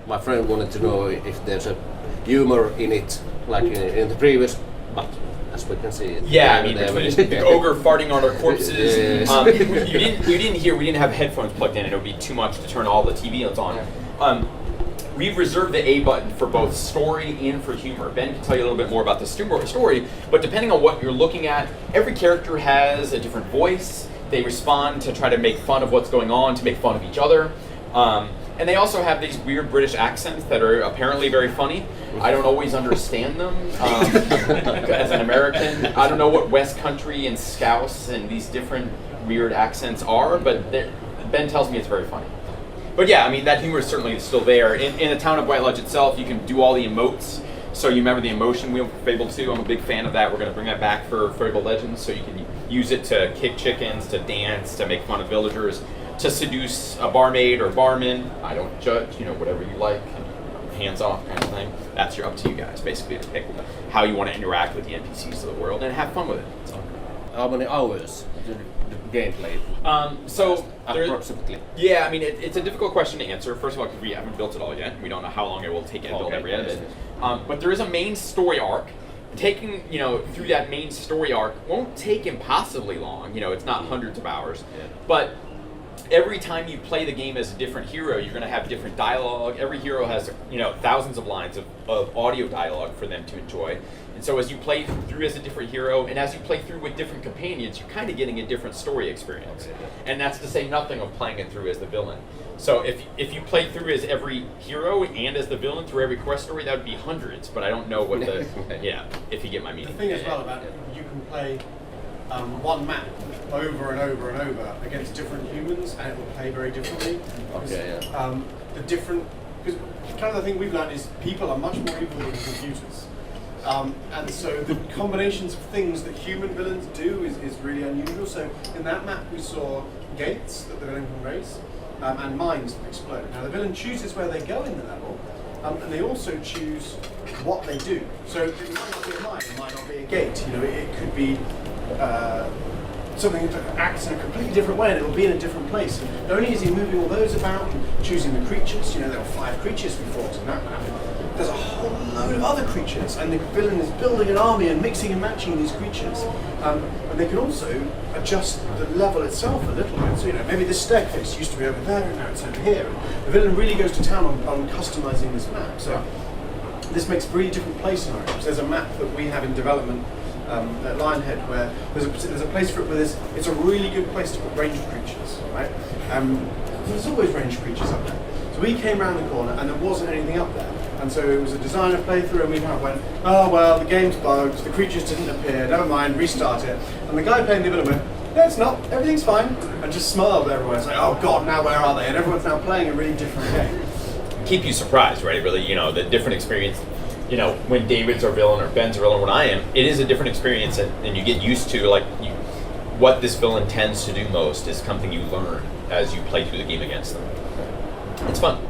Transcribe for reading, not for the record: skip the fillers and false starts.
my friend wanted to know if there's a humor in it, like in the previous, but as we can see. Yeah, I mean, between the ogre farting on our corpses, Yes. you didn't hear. We didn't have headphones plugged in, and it would be too much to turn all the TV on. We've reserved the A button for both story and for humor. Ben can tell you a little bit more about the story, but depending on what you're looking at, every character has a different voice. They respond to try to make fun of what's going on, to make fun of each other. And they also have these weird British accents that are apparently very funny. I don't always understand them as an American. I don't know what West Country and Scouse and these different weird accents are, but Ben tells me it's very funny. But yeah, I mean, that humor is certainly still there. In the town of White Lodge itself, you can do all the emotes. So you remember the emotion wheel for Fable 2? I'm a big fan of that. We're going to bring that back for Fable Legends, so you can use it to kick chickens, to dance, to make fun of villagers, to seduce a barmaid or barman. I don't judge, whatever you like, hands off kind of thing. That's up to you guys, basically, to pick how you want to interact with the NPCs of the world and have fun with it. So. How many hours the gameplay? So approximately. Yeah, I mean, it's a difficult question to answer. First of all, because we haven't built it all yet. We don't know how long it will take to build every edit. But there is a main story arc. Taking through that main story arc won't take impossibly long. It's not hundreds of hours, but every time you play the game as a different hero, you're going to have different dialogue. Every hero has thousands of lines of audio dialogue for them to enjoy. And so as you play through as a different hero, and as you play through with different companions, you're kind of getting a different story experience. And that's to say nothing of playing it through as the villain. So if you play through as every hero and as the villain through every quest story, that would be hundreds. But I don't know what the if you get my meaning. The thing as well about it, you can play one map over and over and over against different humans, and it will play very differently. The different, because kind of the thing we've learned is people are much more evil than computers. And so the combinations of things that human villains do is really unusual. So in that map we saw gates that the villain can raise, and mines that explode. Now the villain chooses where they go in the level, and they also choose what they do. So it might not be a mine, it might not be a gate. It could be something that acts in a completely different way, and it will be in a different place. And not only is he moving all those about and choosing the creatures, there were 5 creatures we fought in that map. There's a whole load of other creatures, and the villain is building an army and mixing and matching these creatures. And they can also adjust the level itself a little bit. So, maybe this staircase used to be over there, and now it's over here. And the villain really goes to town on customizing this map. So this makes really different play scenarios. There's a map that we have in development at Lionhead where there's a place for it where it's a really good place to put ranged creatures, right? There's always ranged creatures up there. So we came around the corner and there wasn't anything up there. And so it was a designer playthrough, and we kind of went, oh well, the game's bugged, the creatures didn't appear, never mind, restart it. And the guy playing the villain went, no, it's not, everything's fine, and just smiled at everyone. It's like, oh god, now where are they? And everyone's now playing a really different game. Keep you surprised, right? Really, the different experience. When David's our villain or Ben's our villain, when I am, it is a different experience, and you get used to what this villain tends to do most is something you learn as you play through the game against them. It's fun.